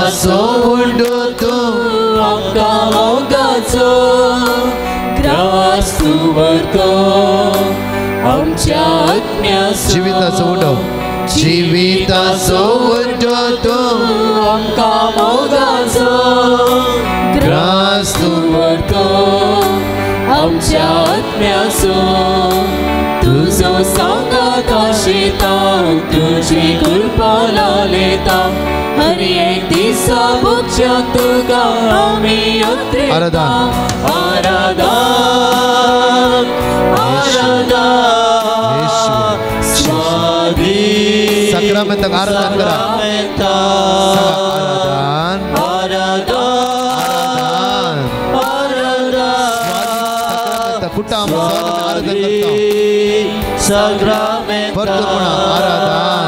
जिविताचो उंडो तूं आमकां मोगाचो ग्रास तूं व्हरतो आमच्या आत्म्याचो जिविताचो उंडो जिविताचो उंडो तूं आमकां मोगाचो ग्रास तूं व्हरतो आमच्या आत्म्याचो तुजो सांगात आशिता तुजी कृपा लालेता हर एक दिसा भोगच्या तुका आमी येत्रेता आराधन आराधन आराधन स्वादी सक्रामेंताक आराधन करा आराधन कुटाम आराधन करता सग्रामेंता परतुपणा आराधन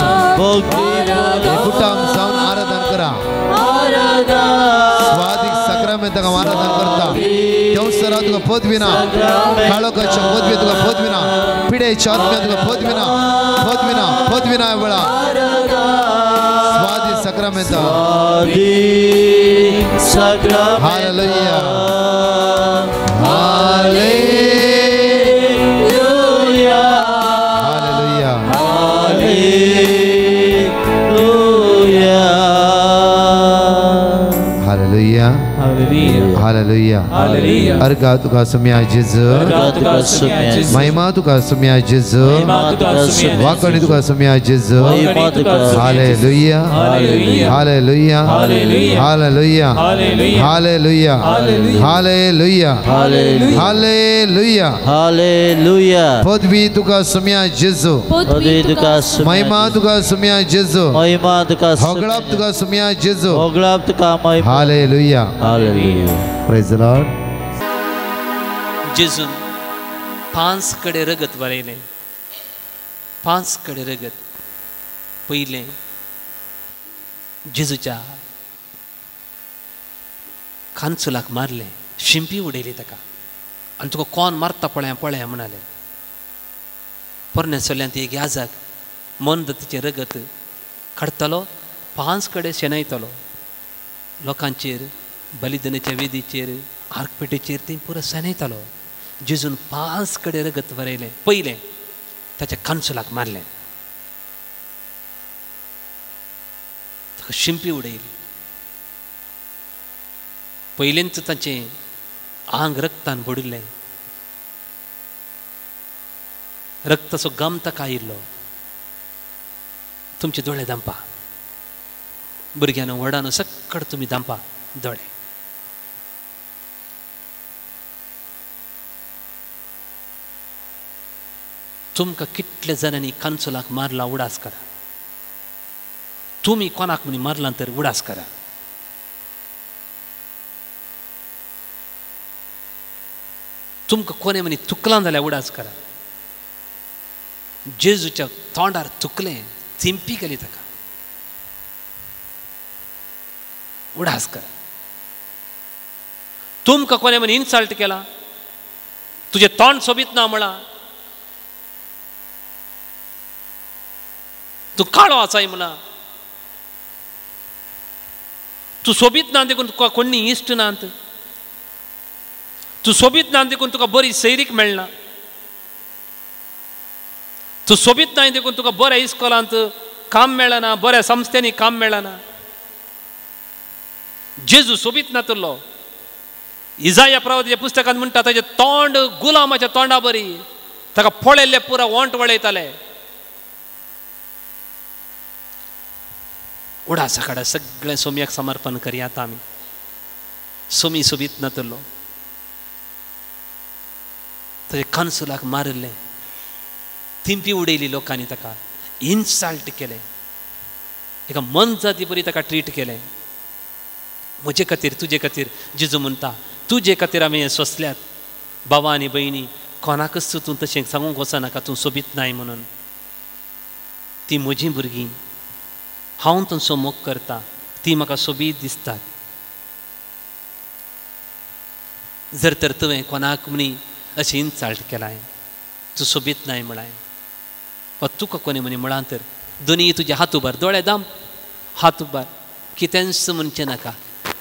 कुटाम जाऊन आराधन करा स्वादिक सक्रामेंताक आराधन करता देवसरा तुका पदविना काळोखाच्या पदवी तुका पदविना पिडेच्या आत्म्या तुका पदविना पदविना पदविना वेळा स्वादिक सक्रामेंता हालेलुया हालेलुया अर्गा तुका सुम्या जेजू महिमा तुका सुम्या जेजू वाकणी तुका सुम्या जेजू hallelujah hallelujah hallelujah hallelujah hallelujah hallelujah hallelujah पदवी तुका सुम्या जेजू महिमा तुका सुम्या जेजू होगळाप तुका सुम्या जेजू हालेलुया Praise the Lord. जेजून 5 कडे रगत वरयलें 5 कडे रगत पयलें जेजूच्या खांचुलाक मारलें शिंपी उडयली ताका आनी तुका कोण मारता पळया पळया म्हणालें परनेसल्ल्यान एक याजक मनदतीचें रगत काडटलो 5 कडे शेणयतलो लोकांचेर बलिदानाच्या वेदीचेर आर्कपेटीचेर ती पुरो सनयतालो जेजून 5 कडे रगत वरयलें पयलें ताच्या कांचुलाक मारलें ताका शिंपी उडयली पयलेंच ताचें आंग रक्तान बुडिल्लें रक्ताचो गम ताका आयिल्लो तुमचे दोळे दांपा भुरग्यान व्हडान सक्कड तुमी दांपा दोळे तुमकां कितले जाणांनी कांचुलाक मारला उडास करा तुमी कोणाक म्हणी मारला तर उडास करा तुमकां कोणे म्हणी तुकलां जाल्यार उडास करा जेजूच्या तोंडार तुकलें चिंपी गेली ताका उडास करा तुमकां कोणे म्हणी इन्सल्ट केला तुजें तोंड सोबीत ना म्हणा तू काळो आसाय म्हणा तू सोबीत ना देखून तुका कोणी इश्ट नात तू सोबीत ना देखून तुका बरी सैरीक मेळना तू सोबीत ना देखून तुका बऱ्या इस्कॉलांत काम मेळना बऱ्या संस्थांनी काम मेळना जेजू सोबीत नातलो इजाया प्रवादीच्या पुस्तकांत म्हणटा ताचें तोंड गुलामाच्या तोंडा बरी ताका पळयल्ले पुरा वोंट वळयताले उडासा काडा सगळें सोम्याक समर्पण करया आतां आमी सोमी सोबीत नातलो ताचे कांसुलाक मारले थिंपी उडयली लोकांनी ताका इन्सल्ट केलें एका मन जाती बरी ताका ट्रीट केलें म्हजे खातीर तुजे खातीर जेजू म्हणटा तुजे खातीर आमी हें सोंसल्यात भावा आनी भयणी कोणाकच तूं तशें सांगूंक वचनाका तूं सोबीत नाय म्हणून ती म्हजीं भुरगीं हांव तांचो मोग करता ती म्हाका सोबीत दिसतात जर तर तुवें कोणाक म्हणी अशें इन्सल्ट केलाय तूं सोबीत नाय म्हणाय वा तुका कोणें म्हणी म्हळां तर दोनी तुजे हात उबार दोळे दाम हात उबार कितेंच म्हणचें नाका.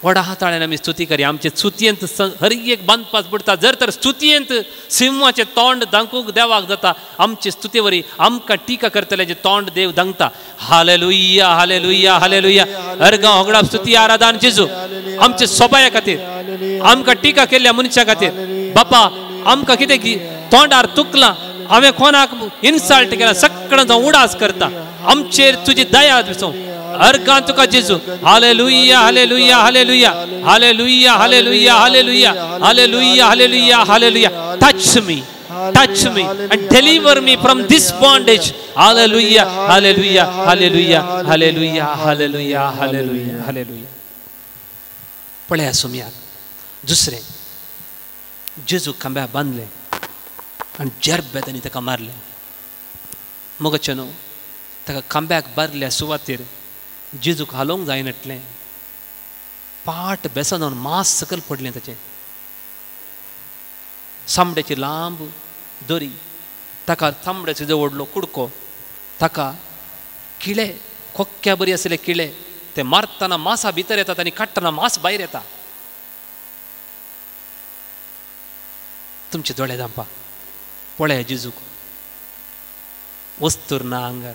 व्हडा हाताळ्यान आमी स्तुती करया. आमचे स्तुतयेंत हर एक बांदपास पडटा. जर तर स्तुतयेंत सिंहाचें तोंड दाखोवंक देवाक जाता, आमचे स्तुते वरी आमकां टिका करतल्याचें तोंड देव दांगता. Hallelujah hallelujah hallelujah. अर्गांव होगडा स्तुती आराधन जेजू आमच्या सोबाया खातीर, आमकां टिका केल्ल्या मनशा खातीर. बापा आमकां कितें तोंडार तुकलां, हांवें कोणाक इन्सल्ट केला, सगळ्यांचो हांव उडास करता. आमचेर तुजी दया दिसूं. अर्गां तुका जेजू. Hallelujah hallelujah hallelujah hallelujah hallelujah hallelujah hallelujah hallelujah hallelujah. touch me and deliver me from this bondage. Hallelujah hallelujah hallelujah hallelujah hallelujah hallelujah hallelujah. पळया सुमयाक दुसरें जेजू खांब्या बांदले आनी जरबेदांनी ताका मारले. मगचे न्हू, ताका खांब्याक बारल्या सुवातेर जेजूक हालोवंक जायनाटलें. पाट बेसन जावन मांस सकयल पडलें ताचें. तांबड्याची लांब दोरी, ताका तांबड्याचो जो व्हडलो कुडको, ताका किळे, खोक्क्या बरी आसले किळे, ते मारतना मांसा भितर येतात आनी काडटना मांस भायर येता. तुमचे दोळे धांपा. पळया जेजूक वस्तूर ना आंगार.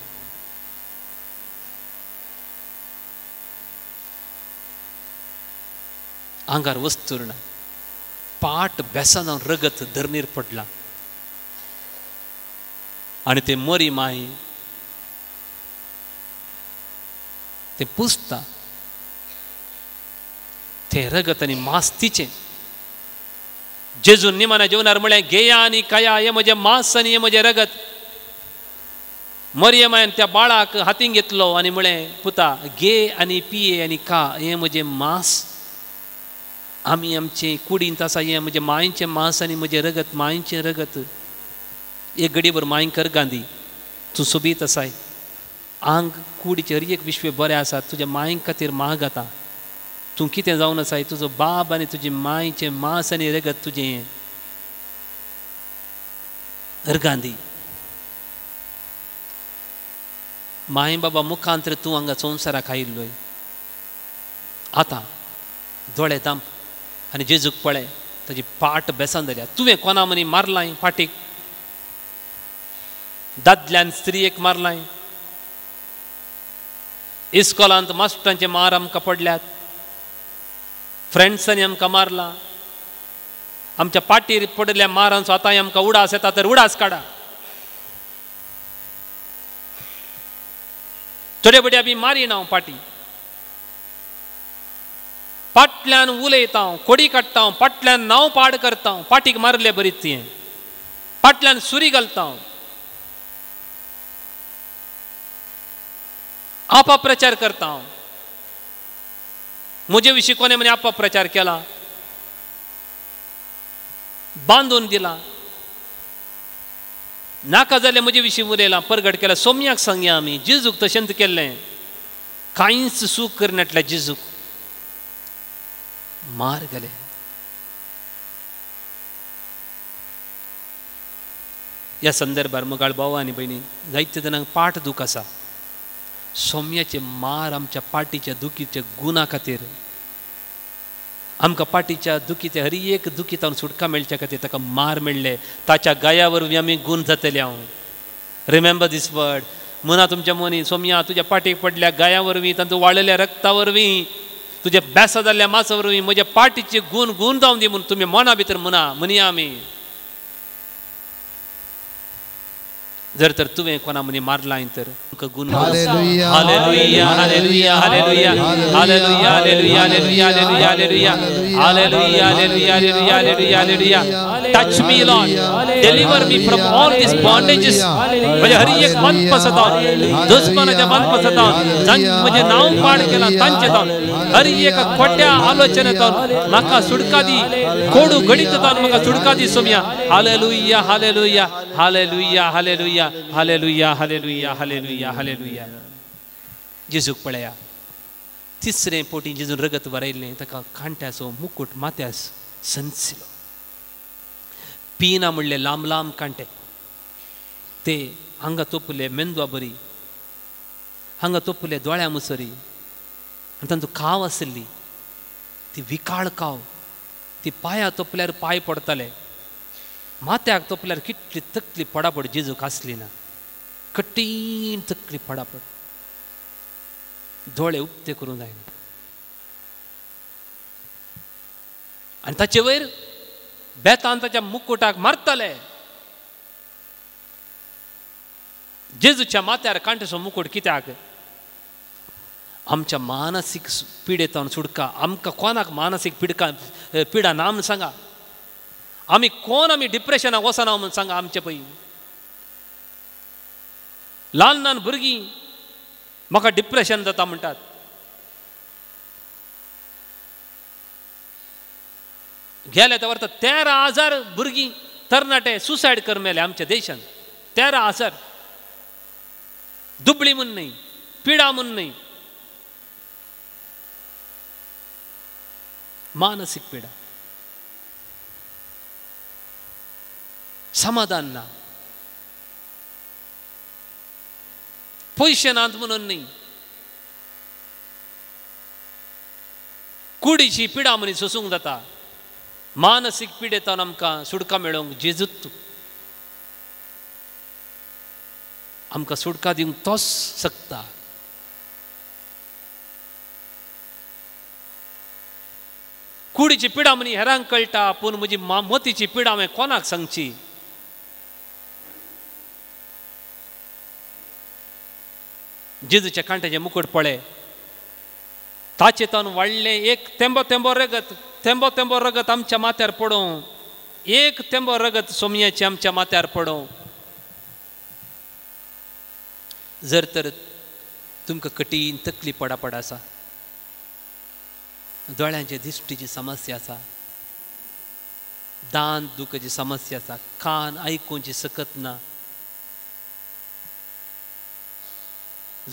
आंगार वस्तूर ना. पाट बेसन जावन रगत धरणीर पडला आनी ते मरी माई ते पुसता. ते रगत आनी मांस तिचें. जेजून निमाण्या जेवणार म्हळें, घेया आनी खाया, हें म्हजें मांस आनी हें म्हजें रगत. मरियमायन त्या बाळाक हातीन घेतलो आनी म्हळें, पुता घे आनी पिये आनी खा, हें म्हजें मांस. आमी आमचें कुडींत आसा, हें म्हजें मांयचें मांस आनी म्हजें रगत, मांयचें रगत. एक घडीभर मांयक गांधी, तूं सोबीत आसाय. आंग कुडीचे हर एक विश्वे बरें आसात. तुज्या मांयक खातीर माग आतां. तूं कितें जावन आसाय, तुजो बाब आनी तुजी मांयचें मांस आनी रगत तुजें हें. अर्गांदी माय बाबा मुखांतर तूं हांगा संवसाराक आयिल्लोय. आतां दोळे दांप आनी जेजूक पळय, ताजी पाट बेसान जाल्या. तुवें कोणा मनी मारलाय फाटीक, दादल्यान स्त्रियेक मारलाय. इस्कॉलांत मास्टरांचे मार आमकां पडल्यात. फ्रेंड्सांनी आमकां मारला. आमच्या पाटीर पडल्या मारांचो आतांय आमकां उडास येता, तर उडास काडा. थोडे बडी आमी मारीना हांव पाटी. फाटल्यान उलयता हांव, कोडी काडटा हांव, फाटल्यान नांव पाड करता हांव. पाटीक मारले बरीच तें. फाटल्यान सुरी घालता हांव. अपप्रचार करता हांव. म्हजे विशीं कोणे म्हणे अपप्रचार केला, बांदून दिला. नाका जाल्यार म्हजे विशीं उलयलां, परगट केला. सोमयाक सांगया आमी, जेजूक तशेंच केल्लें. कांयच सूख करनाटल्या जेजूक मार गेले. ह्या संदर्भार मोगाळ भाव आनी भयणी, जायते जाणांक पाठ दूख आसा. सोम्याचे मार आमच्या पाटीच्या दुखीच्या गुणा खातीर, आमकां पाटीच्या दुखीचे हर एक दुखीतावन सुटका मेळच्या खातीर ताका मार मेळ्ळे. ताच्या गाया वरवीं आमी गूण जातले. हांव रिमेंबर दीस वर्ड. मना तुमच्या मनी, सोम्या तुज्या पाटीक पडल्या गाया वरवीं, तांचो वाळलेल्या रक्ता वरवीं, तुजे बेसा जाल्ल्या मासा वरवीं म्हज्या पाटीचे गूण गूण जावन दी म्हूण तुमी मना भितर म्हणया आमी. जर तर तुवें कोणा मनी मारलाय तर गुण. Hallelujah hallelujah hallelujah hallelujah hallelujah hallelujah hallelujah hallelujah hallelujah hallelujah hallelujah hallelujah hallelujah. Touch me Lord, deliver me from all this bondages. म्हणजे हर एक बंद पसतावन, दुश्मनाच्या बंद पसतावन, म्हणजे नाव पाड केला तांचे तावन, हर एक खोट्या आलोचनेतावन म्हाका सुटका दी. खोडू गणित तावन म्हाका सुटका दी सोम्या. Hallelujah hallelujah hallelujah hallelujah hallelujah hallelujah hallelujah hallelujah. जेजूक पळया. तिसरें पोटी जेजून रगत भरयल्लें, ताका कांट्याचो मुकुट माथ्यास संचलो. पिना म्हणले लांब लांब कांटे, ते हांगा तोपले मेंदवा बरी, हांगा तोपले दोळ्या मुसरी, आनी तांचो काव आसली ती विकाळ काव, ती पांयां तोपल्यार पांय पडताले, माथ्याक तोपल्यार कितली तकली पडापड जेजूक आसली ना, कठीण तकली पडापड, दोळे उक्ते करूं जायना. आनी ताचे वयर बेतान ताच्या मुकुटाक मारताले. जेजूच्या माथ्यार कांटेचो मुकुट कित्याक? आमच्या मानसीक पिडेतावन सुटका. आमकां कोणाक मानसीक पिडा ना म्हूण सांगा. आमी कोण आमी डिप्रेशनाक वचना म्हूण सांगा. आमचे पळय ल्हान ल्हान भुरगीं म्हाका डिप्रेशन जाता म्हणटात. गेल्या त्या वर्सा 13,000 भुरगीं तरणाटे सुसायड कर मेले आमच्या देशांत. 13,000. दुबळी म्हूण न्हय, पिडा म्हूण न्हय, मानसीक पिडा. समाधान ना, पयशे नात म्हणून न्हय, कुडीची पिडा म्हूण सोसूंक जाता. मानसीक पिडेतान आमकां सुटका मेळोवंक जेजूत आमकां सुटका दिवंक तोच शकता. कुडीची पिडा म्हणी हेरांक कळटा, पूण म्हजी मतीची पिडा हांवें कोणाक सांगची? जेजूच्या कांट्याचें मुकुट पळय, ताचे तावन वाडलें एक तेंबो तेंबो रगत, तेंबो तेंबो रगत आमच्या माथ्यार पडों, एक तेंबो रगत सोमयाचे आमच्या माथ्यार पडों. जर तर तुमकां कठीण तकली पडापड आसा, दोळ्यांचे दिश्टीची समस्या आसा, दांत दुखची समस्या आसा, कान आयकूंची सकत ना,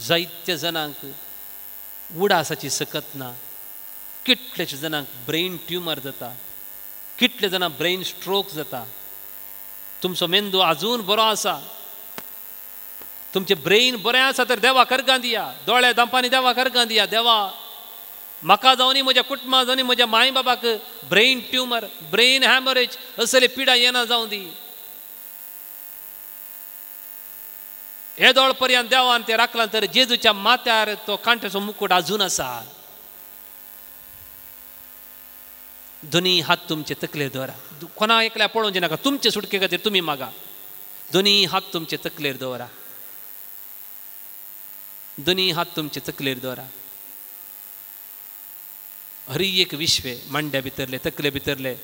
जायत्या जाणांक उडासाची सकत ना, कितलेशे जाणांक ब्रेन ट्युमर जाता, कितले जाणां ब्रेन स्ट्रोक जाता. तुमचो मेंदू आजून बरो आसा, तुमचें ब्रेन बरें आसा तर देवा कर्गां दिया, दोळे दांपांनी देवा कर्गां दिया. देवा म्हाका जावनी, म्हज्या कुटुंबाक जावनी, म्हज्या माय बाबाक ब्रेन ट्युमर, ब्रेन हॅमरेज असले पिडा येना जावं दी. हे दोळ पर्यंत देवान ते राखलां तर जेजूच्या माथ्यार तो कांट्याचो मुकुट आजून आसा. दोनी हात तुमचे तकलेर दवरा. कोणा एकल्या पळोवचें नाका. तुमचे सुटके खातीर तुमी मागा. दोनी हात तुमचे तकलेर दवरा. दोनी हात तुमचे तकलेर दवरा. हरी एक विश्वे मांड्या भितरले, तकले भितरले,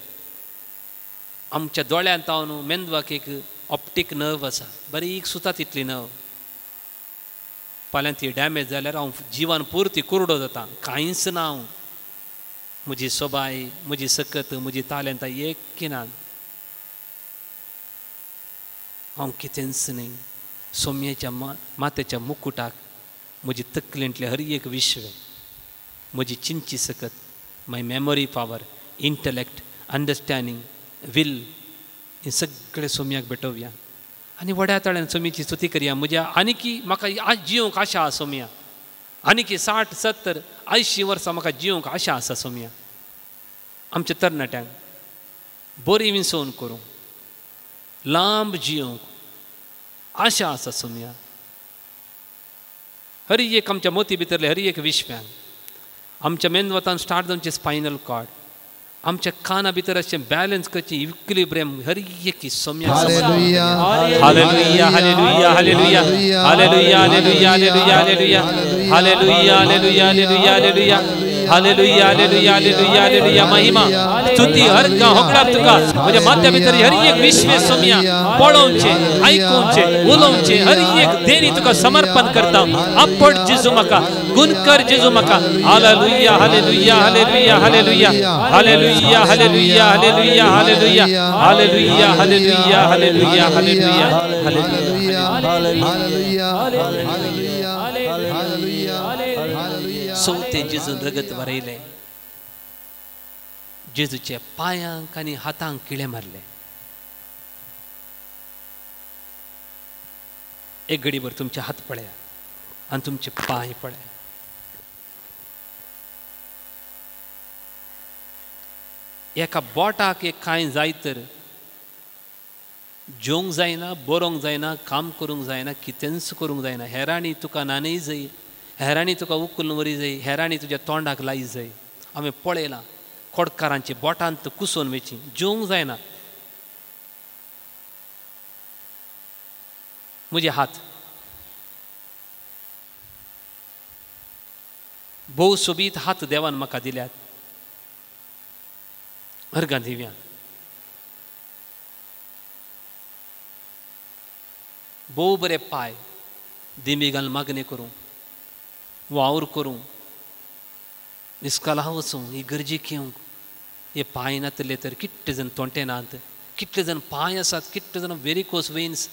आमच्या दोळ्यांत तावन मेंदवाक एक ऑप्टीक नर्व आसा, बारीक सुता तितली नर्व. फाल्यां ती डॅमेज जाल्यार हांव जिवन पुर्ती कुरडो जाता. कांयच ना हांव. म्हजी सोबाय, म्हजी सकत, म्हजी तालंतां एक नात. हांव कितेंच न्हय. सोम्याच्या माथ्याच्या मुकुटाक म्हजी तकलेंतले हर एक विश्व, म्हजी चिंची सकत, my memory power, intellect, understanding, will, हें सगळें सोम्याक भेटोवया आनी व्हड्या तळ्यान सोम्याची स्तुती करया. म्हज्या आनीकी म्हाका आज जिवंक आशा आसा सोम्या. आनीकी 60, 70, 80 वर्सां म्हाका जिवंक आशा आसा सोम्या. आमच्या तरणाट्यांक बरी विसवण करूं, लांब जिवंक आशा आसा सोम्या. हर एक आमच्या मोती भितरले हर एक विश्व्यान, आमच्या मेंदवतान स्टार्ट जावचे स्पायनल कॉर्ड, आमच्या काना भितर अशें बॅलन्स करचें इक्विलिब्रियम हर एक सोम्या. Hallelujah hallelujah hallelujah hallelujah hallelujah hallelujah hallelujah hallelujah hallelujah hallelujah hallelujah hallelujah hallelujah hallelujah hallelujah. महिमा स्तुती हर का होकडार तुका म्हज्या माथ्या भितर हर एक विश्वे सोम्या पळोवचे, आयकूचे, उलोवचे हर एक देणी तुका समर्पण करता. आपट जेजू म्हाका, गुणकर जेजू म्हाका. Hallelujah hallelujah hallelujah hallelujah hallelujah hallelujah hallelujah hallelujah hallelujah hallelujah hallelujah hallelujah hallelujah. सोते जेजून रगत भरयले, जेजूच्या पायांक आनी हातांक किळे मारले. एक घडीभर तुमचे हात पळया आनी तुमचे पांय पळया. एका बोटाक एक कांय जाय तर जेवंक जायना, बरोंक जायना, काम करूंक जायना, कितेंच करूंक जायना. हेरांनी तुका नानय जाय, हेरांनी तुका उखलून व्हरी जाय, हेरांनी तुज्या तोंडाक लाई जाय. हांवें पळयलां खोडकारांची बोटांत कुसोन वेची जेवंक जायना. म्हजे हात भोव सोबीत हात देवान म्हाका दिल्यात अर्गां दिव्यान. भोव बरे पाय दिमी घालून मागणे करूं, वावर करूं, इस्काला वचूं, इगर्जेक येवंक. हे पांय नातले तर कितले जण तोंटे नात, कितले जण पांय आसात, कितले जण वेरिकोस वेन्स,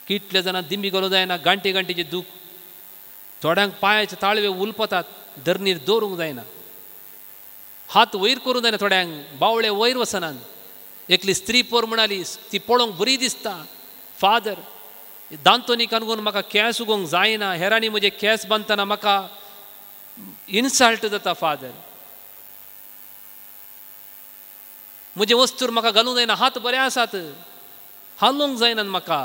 कितले जाणां दिमी घालूं जायना, गांठे गांठेचे दूख, थोड्यांक पांयाचे ताळवे उलपतात, धरणीर दवरूंक जायना, हात वयर करूंक जायना, थोड्यांक बावळे वयर वचनात. एकली स्त्री पोर म्हणाली, ती पळोवंक बरी दिसता, फादर दांतोनीक आनगून म्हाका केंस उगोवंक जायना, हेरांनी म्हजे केंस बांदतना म्हाका इन्सल्ट जाता फादर, म्हजे वस्तूर म्हाका घालूंक जायना, हात बरे आसात, हालोवंक जायना म्हाका.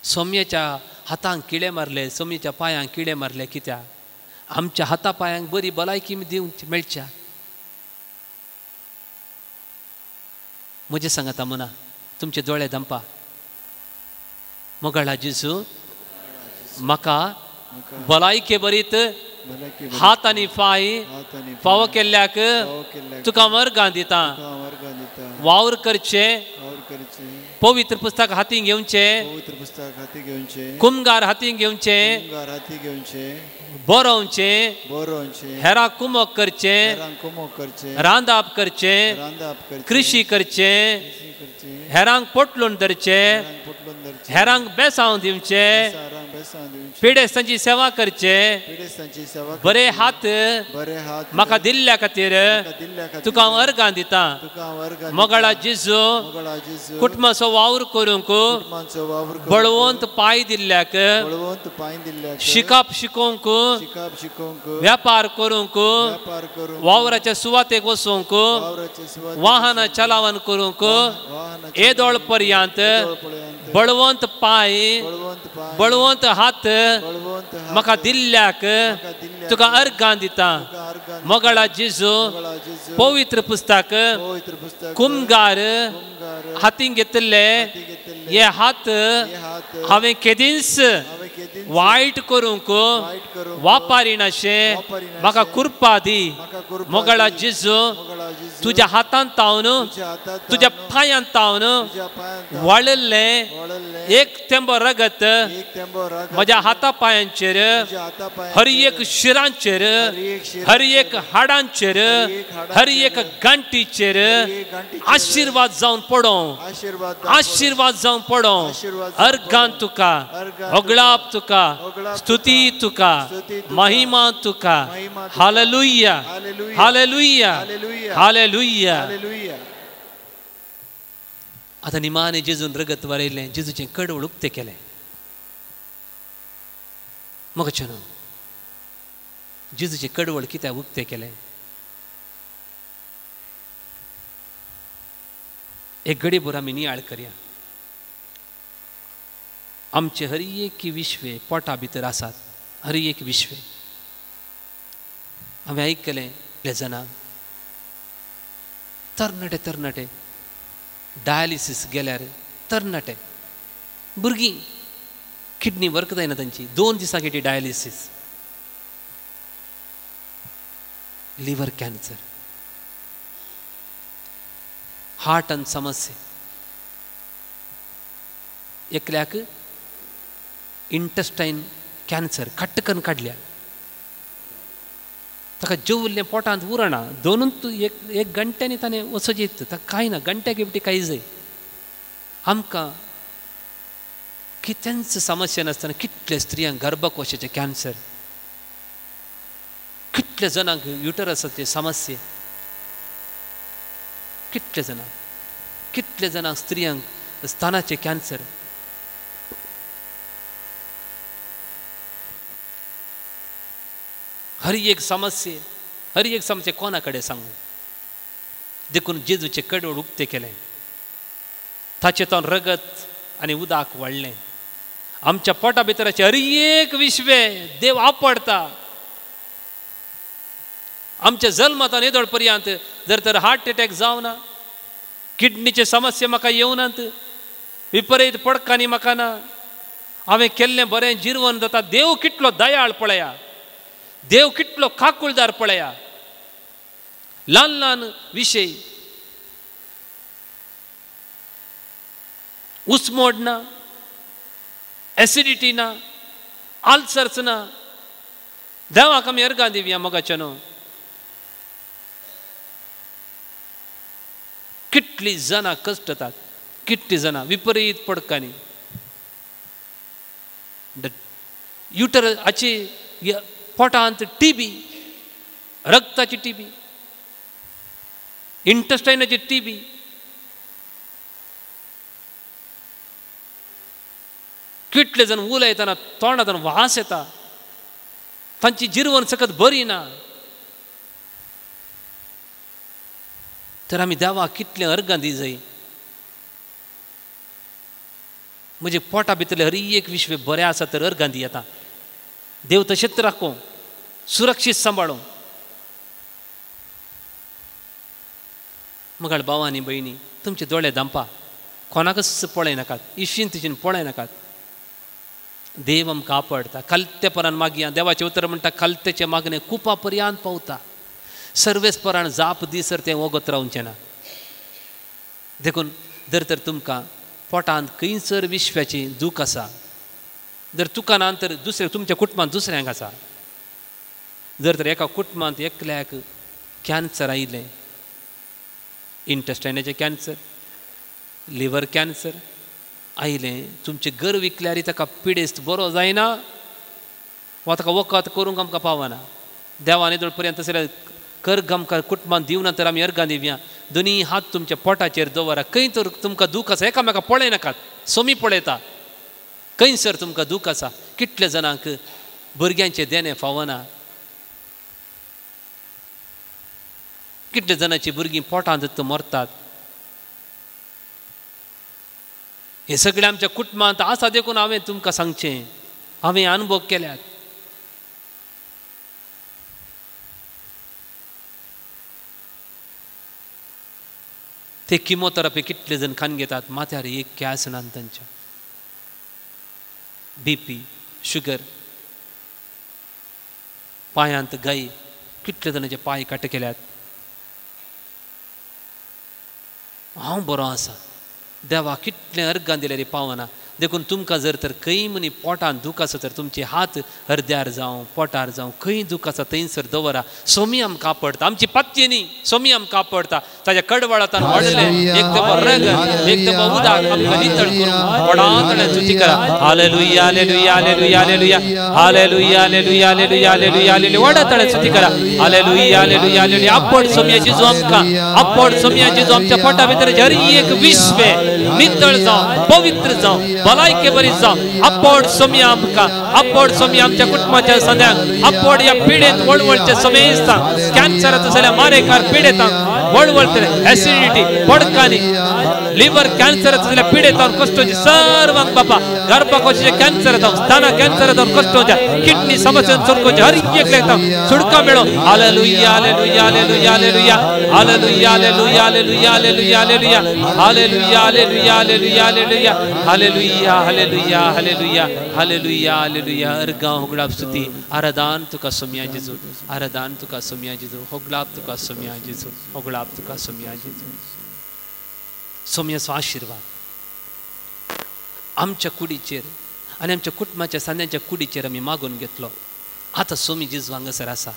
सोम्याच्या हातांक किडे मारले, सोम्याच्या पांयांक किडे मारले. कित्याक? आमच्या हाता पांयांक बरी भलायकी दिवंक मेळच्या. म्हजे सांगाता मना, तुमचे दोळे दंपा. मोगळा जेजू म्हाका भलायके बरीत हात आनी पांय फावो केल्ल्याक तुका वर्गां दिता. वावर करचे, पवित्र पुस्तक हातीन घेवचे, कुमगार हातीन घेवचे, बरोवचे, हेरांक कुमक करचे, रांदप करचे, कृषी करचे, हेरांक पोटलून धरचे, हेरांक बेसांव दिवचे, पिडेस्तांची सेवा करचे. बरे हात म्हाका दिल्ल्या खातीर तुका वर्गां दिता. मोगळा जेजू कुटुंबाचो वावर करूंक बळवंत पांय दिल्ल्याक, शिकप शिकोवंक, व्यापार करूंक, वावराच्या सुवातेक वचूंक, वाहनां चलावन करूंक, येदोळ पर्यंत बळवंत पांय, बळवंत हात म्हाका दिल्ल्याक तुका अर्गां दिता. मोगळा जेजू पवित्र पुस्तक कुमगार हातीन घेतले हे हात हांवें केदींच वायट करूंक वापारिनाशे म्हाका कुरपा दी. मोगळा जेजू तुज्या हातांत तावन, तुज्या पांयांत तावन वाळल्ले एक थेंबो रगत म्हज्या हाता पांयांचेर, हर एक शिरांचेर, हर एक हाडांचेर, हर एक गांठीचेर आशीर्वाद जावन पडो, आशीर्वाद जावन पडो. अर्गां तुका, होगळाप तुका, स्तुती तुका, महिमा तुका. Hallelujah, hallelujah, hallelujah. आतां निमाणे जेजून रगत वारयलें, जेजूचें कडवळ उक्तें केलें. मोगचें न्हू, जेजूचें कडवळ कित्याक उक्तें केलें? एक घडी भर आमी नियाळ करया. आमचे हर एक विश्वे पोटा भितर आसात, हर एक विश्वे. हांवें आयकलें इतले जाणांक तरणाटे तरणाटे डायलिसीस गेल्यार, तरणाटे भुरगीं किडनी वर्क जायना तांची, 2 दिसां गेली डायलिसीस. लिव्हर कॅन्सर, हार्टान समस्या, एकल्याक इंटेस्टायन कॅन्सर कट्टकन काडल्या, ताका जेवल्लें पोटांत उरना. 2 घंट्यांनी ताणें वचचें, ताका कांय ना, घंट्याक एवटी कांय जाय. आमकां कितेंच समस्या नासतना कितले स्त्रियांक गर्भकोशाचें कॅन्सर, कितले जाणांक युटरसाचे समस्या, कितले जाणांक स्त्रियांक स्तनाचे कॅन्सर. हर एक समस्या, हर एक समचे कोणा कडेन सांगू देखून जेजूचे कडवड उक्ते केले ताचे तो रगत आनी उदक वाडलें आमच्या पोटा भितराचे हर एक विश्वे देव आपडता आमच्या जल्मांतल्यान येदोळ पर्यंत जर तर हार्ट अटॅक जावना किडनीचे समस्या म्हाका येवनात विपरीत पडकांनी म्हाका ना हांवें केल्लें बरें जिरवण जाता देव कितलो दयाळ पळया देव कितलो काकुळदार पळया ल्हान ल्हान विशय उसमोड ना एसिडिटी ना आल्सर्स ना देवाक आमी अर्गां दिवया मोगाच्या न्हू कितलीं जाणां कश्टतात कितलीं जाणां विपरीत पडकांनी युटराची पोटांत टीबी रक्ताची टीबी इंटेस्टायनाची टीबी कितले जण उलयतना तोंडांतल्यान वास येता तांची जिरवण सकत बरी ना तर आमी देवाक कितले अर्गां दी जाय म्हणजे पोटा भितरले हर एक विश्व बरें आसा तर अर्गां दी येता देव तशेंच राखो सुरक्षीत सांबाळो मगाळ भावांनी भयणी तुमचे दोळे धांपा कोणाकच पळय नाकात इश्शीन तिशीन पळय नाकात देव आमकां आपडता खालतेपरान मागया देवाचें उतर म्हणटा खालतेचे मागणें कुपा पर्यंत पावता सर्वेस्परान जाप दिसर तें वगत रावचें ना देखून जर तर तुमकां पोटांत खंयसर विश्वाची दूख आसा जर तुका ना तर दुसऱ्या तुमच्या कुटुंबांत दुसऱ्यांक आसा जर तर एका कुटुंबांत एकल्याक कॅन्सर आयिल्लें इंटेस्टायनाचें कॅन्सर लिवर कॅन्सर आयलें तुमचें घर विकल्यार ताका पिडेस्त बरो जायना वा ताका वखद करूंक आमकां पावना देवान येदोळ पर्यंत तशें कर्ग आमकां कुटुंबान दिवना तर आमी अर्गां दिवया दोनी हात तुमच्या पोटाचेर दवरा खंय तर तुमकां दूख आसा एकामेका पळय नाकात सोमी पळयता खंयसर तुमकां दूख आसा कितले जाणांक भुरग्यांचें देणें फावना कितले जाणांची भुरगीं पोटांत मरतात हे सगळें आमच्या कुटुंबांत आसा देखून हांवें तुमकां सांगचें हांवें अनुभव केल्यात ते किमोथेरपी कितले जण खान घेतात माथ्यार एक कॅस ना तांच्या बीपी शुगर पांयांत गायी कितले जाणांचे पांय काटे केल्यात हांव बरो आसा देवा कितले अर्गां दिल्यार पावना देखून तुमकां जर तर खंय मनी पोटांत दूख आसा तर तुमचे हात हरद्यार जावं पोटार जावं खंय दूख आसा थंयसर दवरा सोमी आमकां आपडता आमची पातये न्ही सोमी आमकां आपडता ताच्या कडवळांतल्यान वाडलें एक ते रगत एक ते उदक आमकां नितळ करून पोटांतल्यान स्तुती करा hallelujah hallelujah hallelujah hallelujah hallelujah hallelujah hallelujah hallelujah hallelujah वडातल्यान स्तुती करा हालेलुया हालेलुया हालेलुया आपड सोमयाची जो आमकां आपड सोमयाची जो आमच्या पोटा भितर हर एक विश्व नितळ जावं पवित्र जावं भलायके बरी जावं आपड सोमी आमकां आपड सोमी आमच्या कुटुंबाच्या सद्यांक आपड ह्या पिडेंत वळवळचे समय दिसता कॅन्सराचो जाल्यार मारेकार पिडेतांक वळवळतले एसिडिटी पडकांनी लिवर कॅन्सराचो जाल्यार पिडेतांक कश्टोचे सर्वांक बापा गर्भकोशाचे कॅन्सर येता स्तना कॅन्सर येता कश्टोच्या किडनी समस्या सोडकोचे हर एक लेता सुडका मेळो hallelujah hallelujah hallelujah hallelujah hallelujah hallelujah hallelujah hallelujah hallelujah hallelujah hallelujah hallelujah hallelujah hallelujah hallelujah hallelujah hallelujah अर्गां होगळाप स्तुती आराधन तुका सोम्या जेजू आराधन तुका सोम्या जेजू होगळाप तुका सोम्या जेजू होगळाप तुका सोम्या जेजू सोम्याचो आशिर्वाद आमच्या कुडीचेर आनी आमच्या कुटुंबाच्या सांद्यांच्या कुडीचेर आमी मागून घेतलो आतां सोमी जेजू हांगासर आसा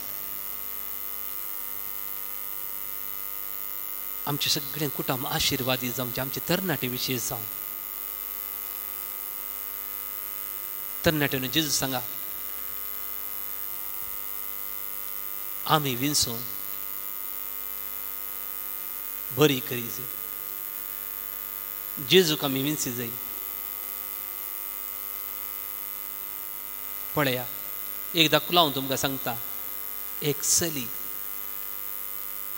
आमचे सगळे कुटुंब आशिर्वादी जावचे आमचे तरणाटे विशेष जावं तरणाट्यान जेजू सांगा आमी विंसून बरी करी जाय जेजूक आमी विंसी जाय पळया एक दाखलो हांव तुमकां सांगता एक चली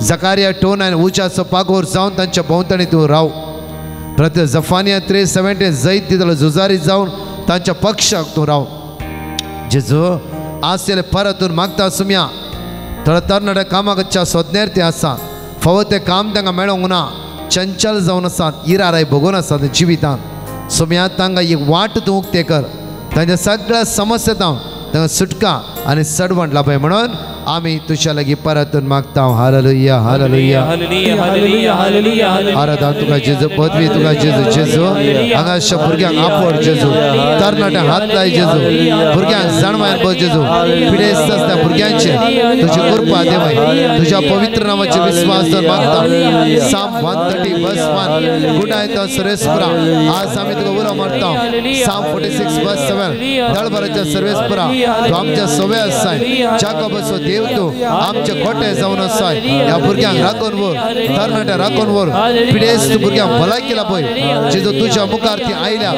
जकारिया 2:9 उच्याचो पागोर जावन तांच्या भोंवतणी तूं राव. प्रत्येक जफानिया 3:17 जैत दितलो झुजारी जावन तांच्या पक्षाक तूं राव. जेजू आसले परतून मागता सुम्या थोडे तरणाटे कामाक सोदनेर ते आसा फावो ते काम तांकां मेळोंक ना चंचल जावन आसात इराराय भोगून आसात जिवितांत सुम्या तांकां एक वाट तूं उक्ते कर तांच्या सगळ्या समस्येतां तांकां सुटका आनी सडवण लाभय म्हणून आमी तुझ्या लागीं परतून मागता. हालेलुया हालेलुया हालेलुया हालेलुया आराधना तुका जेजू पदवी तुका जेजू जेजू हांगाच्या भुरग्यांक आपड जेजू तरणाटे हात लाय जेजू भुरग्यांक जाणवायन पळय जेजू पिडेस्त आसता भुरग्यांचे तुजी कृपा देवय तुज्या पवित्र नांवाचेर विश्वास दवर मागता. साम 130 verse 1 गुडायता सुरेशपुरा आज आमी तुका उलो मारता. साम 46 verse 7 दळबराच्या सर्वेस्पुरा तूं आमच्या सवय आसाय जाकोबाचो देव तूं आमचे खोटे जावन आसाय ह्या भुरग्यांक राखून वर तरणाट्या राखून वर पिडेस्त भुरग्यांक भलाय केला पळय जेजू तुज्या मुखार ती आयल्या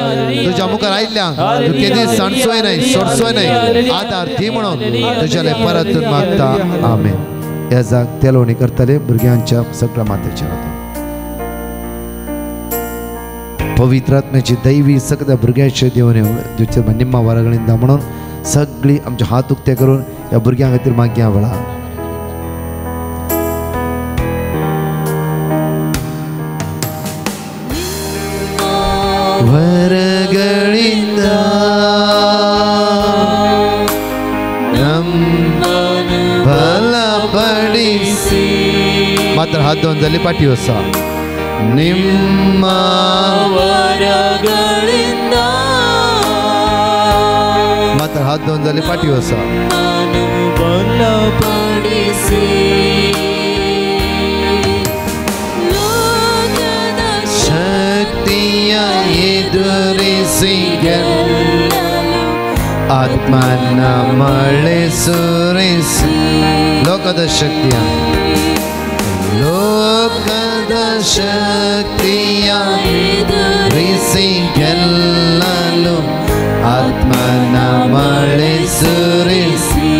तुज्या मुखार आयिल्ल्यांक तूं केदीच सांडचोय न्हय सोडचोय न्हय आदार दी म्हणून तुज्याले परतून मागता. आमेन. ह्या जाग तेलोवणी करतले भुरग्यांच्या सगळ्या माथ्याचेर पवित्र आत्म्याची दैवी सगळ्या भुरग्यांचे देवने निम्मा वरगळींदा म्हणून सगळी आमचे हात उक्ते करून ह्या भुरग्यां खातीर मागया वेळा. वरगळींदा भला पडिसी मात्र हात दोन जाली पाठी वसा निम्मा वरगळींदा मात्र हात दोन जाली पाठी वसा शक्तिया एदुरिसी आत्माना मळे सुरिसी लोकದ शक्तिया लोकದ शक्तिया एदुरिसी ಗೆಲ್ಲಲು आत्मन मळे सुरिसी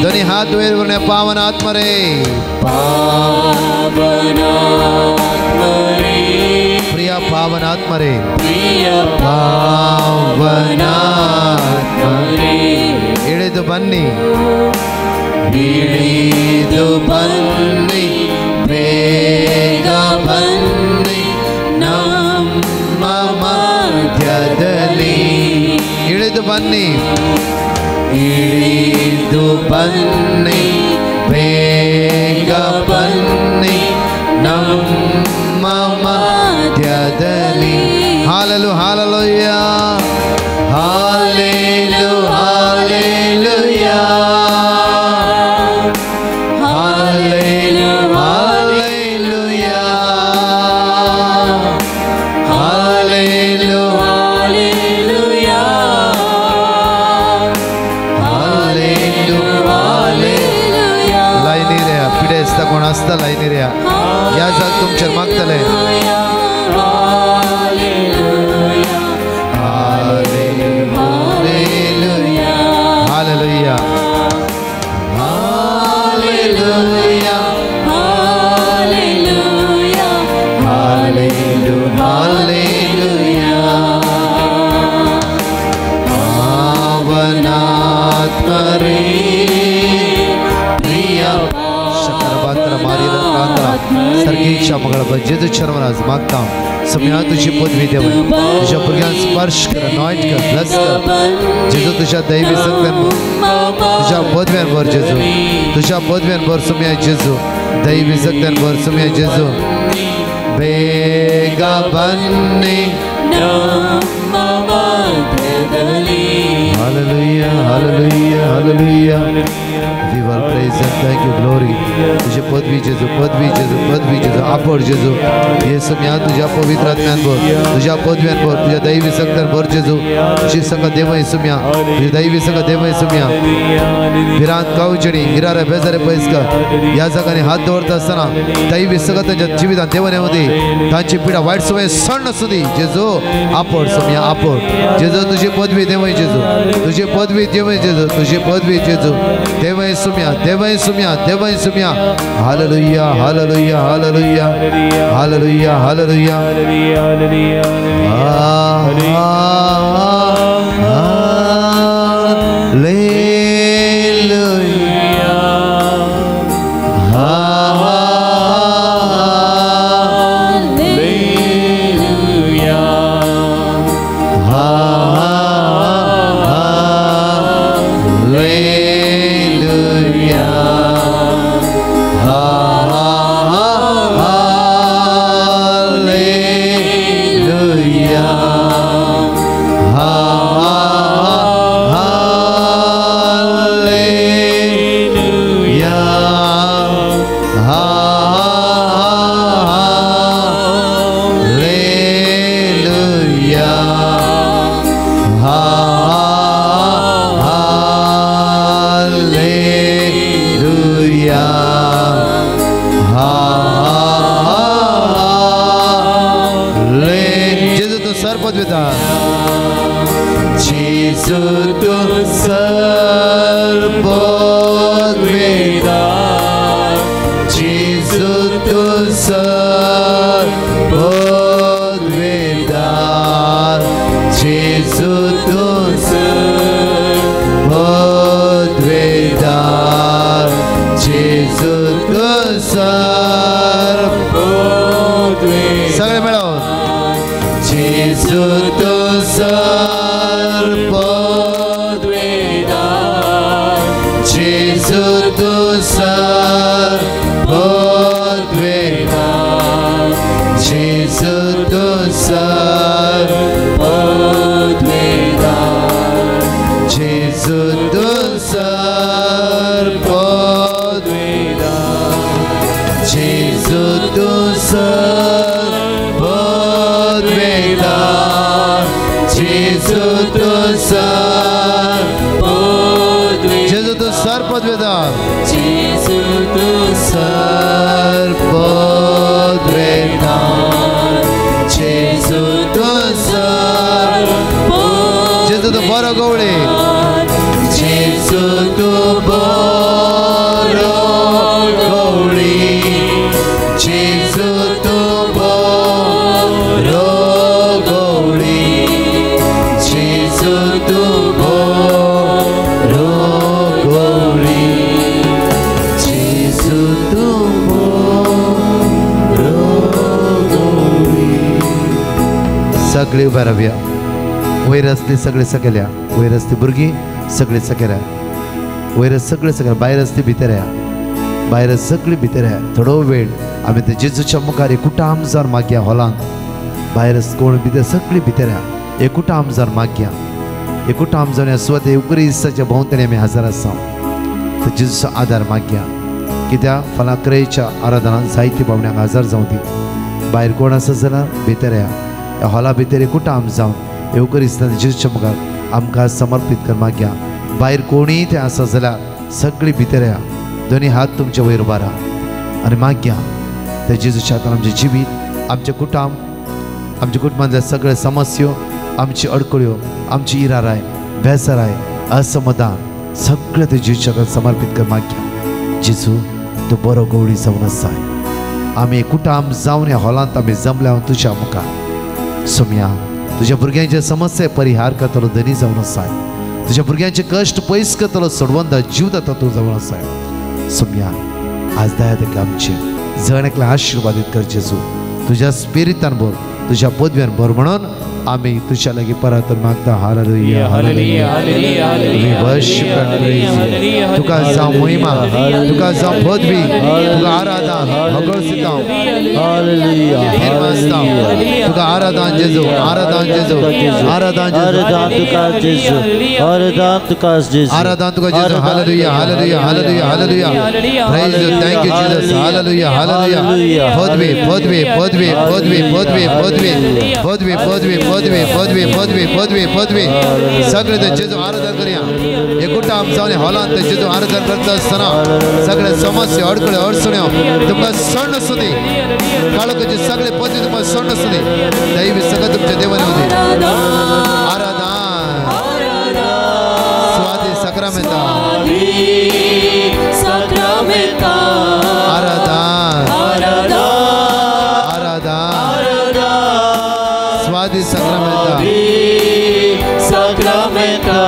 दोन्ही हात वर पावन आत्मरे प्रिया पावन आत्मरे पावन आत्मरे इಳಿದು ಬನ್ನಿ ಬೇಗ ಬನ್ನಿ ನಮ್ಮ ಮಧ್ಯದಲ್ಲಿ ಇಳಿದು ಬನ್ನಿ ಬೇಗ ಬನ್ನಿ ನಮ್ಮ ಮಧ್ಯದಲ್ಲಿ. ಹಾಲೆಲು ಹಾಲೆಲೂಯ ಹಾಲೆಲು ಹಾಲೆಲೂಯ ಹಾಲೆಲು ಹಾಲೆಲೂಯ ಹಾಲೆಲು कोण असता लायनिऱ्या या जाग तुमचेर मागतले. हालेलुया हालेलुया हालेलुया हालेलुया पावनात्मरे सर्गीच्या मंगळावर जेजू शर्मराज मागता सम्या तुझी पदवी देव तुझ्या भुरग्यांक स्पर्श कर नॉइट कर ब्लेस कर जेजू तुझ्या दैवी सत्यान तुझ्या पदव्यान भर जेजू तुझ्या पदव्यान भर सम्या जेजू दैवी सत्यान भर सम्या जेजू बेगा बन्नी hallelujah hallelujah hallelujah We will praise and thank you, glory. तुझे पदवी जेजू आपड जेजू येसू मी तुझ्या पवित्र आत्म्यान भर तुझ्या पदव्यान भर तुझ्या दैवी सत्यान भर जेजू तुझी संग देव येसू मी तुझी दैवी संग देव येसू मी विरांत कावचणी गिरारे बेजारे पयस कर या जगाने हात दवरता असताना दैवी संग त्यांच्या जीवितांत देवाने मध्ये तांची पिढा वाईट सवय सण सुदी जेजू आपड सुम्या आपड जेजू तुझी पदवी देव जेजू तुझी पदवी देव जेजू तुझी पदवी जेजू देव येसू मी सुम्या देवय सुम्या देवय सुम्या hallelujah hallelujah hallelujah hallelujah hallelujah सगळे उभे रावया वयर असली सगळे सकयल्या वयर असली भुरगीं सगळे सकयल्या वयर सगळे सकयल्या भायर असली भितर या भायर सगळीं भितर या थोडो वेळ आमी ते जेजूच्या मुखार एकूटा आमजार मागया हॉलांत भायर कोण भितर सगळीं भितर या एकूटा आमजार मागया एकूटा आमजार या स्वत युक्रिस्ताच्या भोंवतणी आमी हजर आसा तर जेजूचो आदार मागया कित्याक फलाक्रयच्या आराधनांत जायती पावण्याक हजर जावं दी भायर कोण आसा जाल्यार भितर या हॉला भितर एकूटा आम जावन युक्रिस्ताच्या जेजूच्या मुखार आमकां समर्पीत कर मागया भायर कोणीय ते आसा जाल्यार सगळीं भितर या दोनी हात तुमचे वयर उबा राहा आनी मागया ते जेजूच्या हातान आमचें जिवीत आमचें आमच्या कुटुंबांतल्या सगळे समस्यो आमची अडकळ्यो आमची इराराय बेसाराय असमाधान सगळें ते जेजूच्या हातान समर्पीत कर मागया जेजू तूं बरो गवळी जावन आसाय आमी कुटाम जावन ह्या हॉलांत आमी जमल्या तुज्या मुखार सुम्या तुज्या भुरग्यांचे समस्या परिहार करतलो धनी जावन आसाय तुज्या भुरग्यांचे कश्ट पयस करतलो सोडवंदा जीव जाता तूं जावन आसाय सुम्या आज दया तेका आमचे जण एकल्या आशिर्वादीत कर जेजू तुज्या स्पिरितान भर तुज्या पदव्यान भर म्हणून आमी तुज्या लागीं परतून मागता hallelujah hallelujah we worship and praise तुका जावं महिमा तुका जावं पदवी तुका आराधन भगवसितां हालेलुया हालेलुया तुका आराधन जेजू आराधन जेजू आराधन तुका जेजू आराधन तुका जेजू आराधन तुका जेजू hallelujah hallelujah hallelujah hallelujah praise you thank you Jesus hallelujah hallelujah पदवी पदवी पदवी पदवी पदवी पदवी पदवी पदवी पदवी पदवी पदवी पदवी पदवी सगळे ते जेजू आराधन करूया एकूटा आम जावन हॉलांत ते जेजू आराधन करता आसतना सगळे समस्या अडकळे अडचण्यो तुमकां सण आसूं काळोखाचे सगळे पदवी तुमकां सण आसूं दैवी सगळं तुमच्या देवाने होते आराधन स्वादी सक्रामेंता स्वादी Sacramenta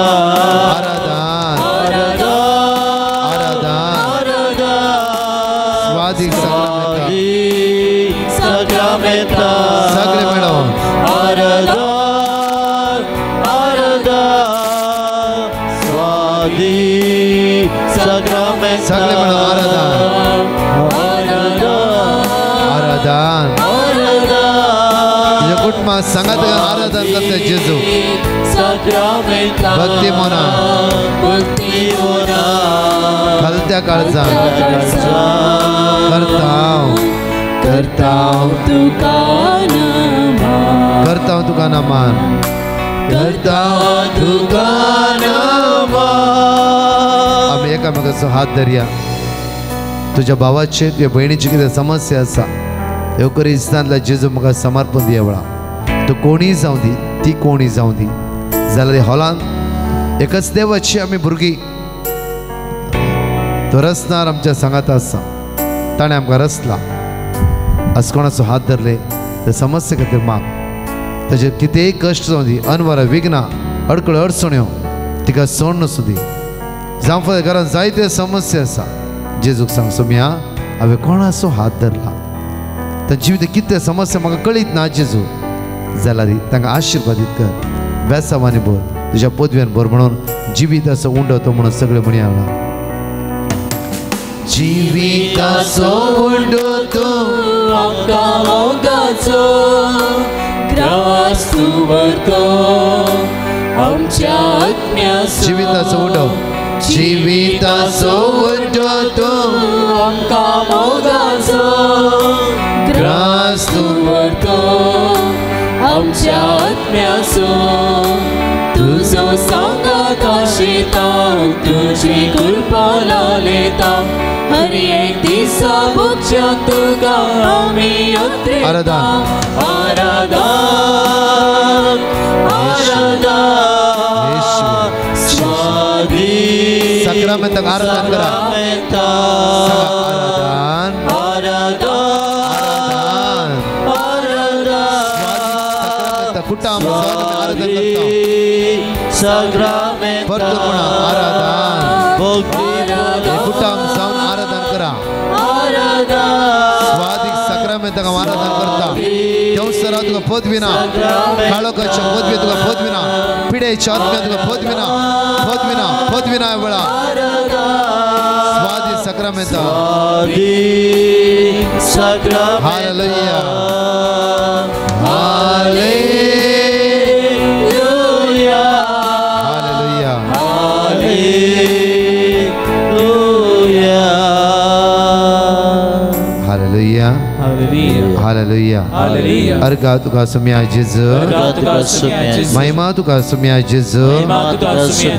Sacramenta Aradan स्वादी Sacramenta Sacramento स्वादी Sacramenta आराधन तुझ्या कुटुंबात संगत आराधन करते जेजू भक्ती मोना खालत्या काळजा करताव तुका नमन आम्ही एकामेकाचो हात धरया तुझ्या भावाचे तुझ्या बहिणीची कितें समस्या आसा एवकरिस्तांतल्या जेजू म्हाका समर्पण दिया वेळा तू कोणीय जावं दी ती कोणीय जावं दी जाल्यार हॉलांत एकच देवाची आमी भुरगीं तो रचणार आमच्या सांगात आसा ताणें आमकां रचला आज कोणाचो हात धरले ते समस्या खातीर माग ताचे कितेंय कश्ट जावं दी अनवरां विघ्नां अडकळ्यो अडचण्यो तिका सोड नसूं दी जावं फक्त घरांत जायत्यो समस्या आसा जेजूक सांग सोम्या हांवें कोणाचो हात धरला तांचे जिवितांत कितें समस्या म्हाका कळीत ना जेजू जाल्यार तांकां आशिर्वादीत कर वेसावांनी भर तुज्या पदव्यान भर म्हणून जिविताचो उंडो तो म्हणून सगळे म्हणया वांगडा जिविताचो उंडो तो आमकां मोगाचो ग्रास तूं व्हरतो आमच्या आत्म्याचो जिविताचो उंडो जिविताचो उंडो तो आमकां मोगाचो ग्रास तूं व्हरतो आमच्या आत्म्याचो तुजो सांगात आशिता तुजी कृपा लालेता हर एक दिसा भोगच्या तुका आमी यत्रेता आराधन आराधन आराधन स्वादी सक्रमेंताक आराधन करा कुटाम आराधन करता परतुपणा आराधन कुटाम जावन आराधन करा स्वादिक सक्रमेंताक आराधन करता देवसरा तुका पदविना काळोखाच्या पदवी तुका पदविना पिडेच्या आत्म्या तुका पदविना पदविना पदविना वेळा स्वादिक सक्रमेंता hallelujah hallelujah hallelujah hallelujah hallelujah अर्गा तुका सुम्या जेजू महिमा तुका सुम्या जेजू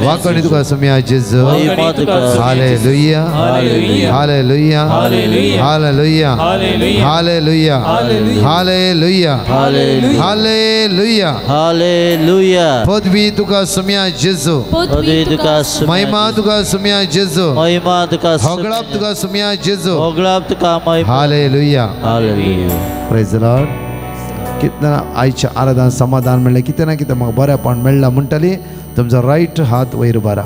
वाकणी तुका सुम्या जेजू hallelujah hallelujah hallelujah hallelujah hallelujah hallelujah hallelujah पदवी तुका सुम्या जेजू पदवी तुका महिमा तुका सुम्या जेजू महिमा तुका होगळाप तुका सुम्या जेजू होगळाप तुका महिमा hallelujah hallelujah praise the Lord कितना आयच्या आराधन समाधान मेळ्ळें कितें ना कितें म्हाका बरेंपण मेळ्ळां म्हणटली तुमचो रायट हात वयर बारा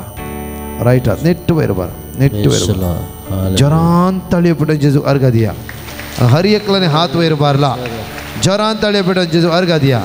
रायट हात नेट्ट वयर बारा नेट्ट वयर बारा जोरान ताळयो पेटोवन जेजू अर्घ दिया हर एकल्याने हात वयर बारला जोरान ताळयो पेटोवन जेजू अर्घ दिया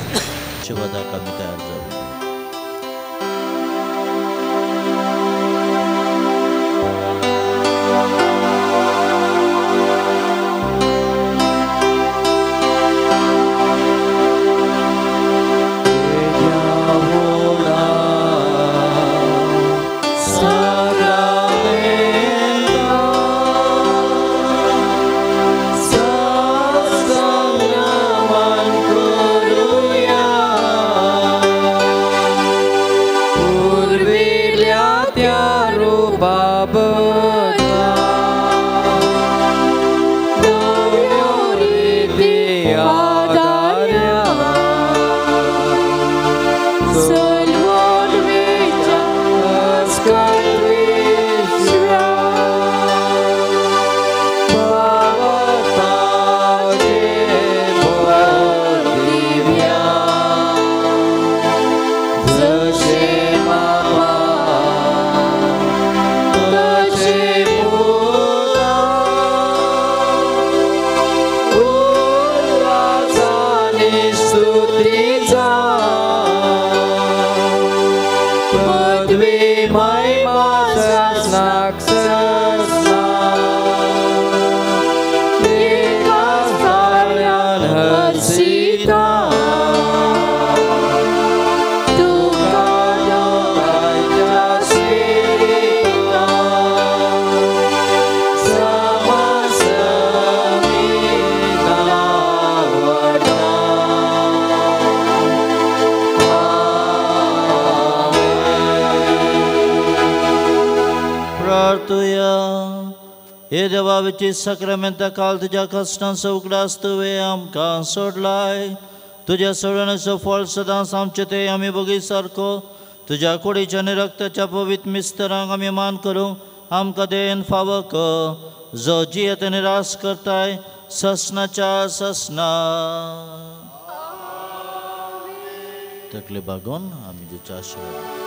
हे देवा विची सक्रामेंता काल तुझ्या कष्टांचो उगडास तुवें आमकां सोडलाय. तुझ्या सोडण्याचं फळ सदांच आमचे ते आमी बगी सारको तुझ्या कुडीच्या आनी रक्ताच्या पवित्र मिस्तरांक आमी मान करूंक आमकां देन फावो कर. जो जियेत आनी रास करताय ससनाच्या ससना. तकले बागोन आमी तुझ्या आशिर्वाद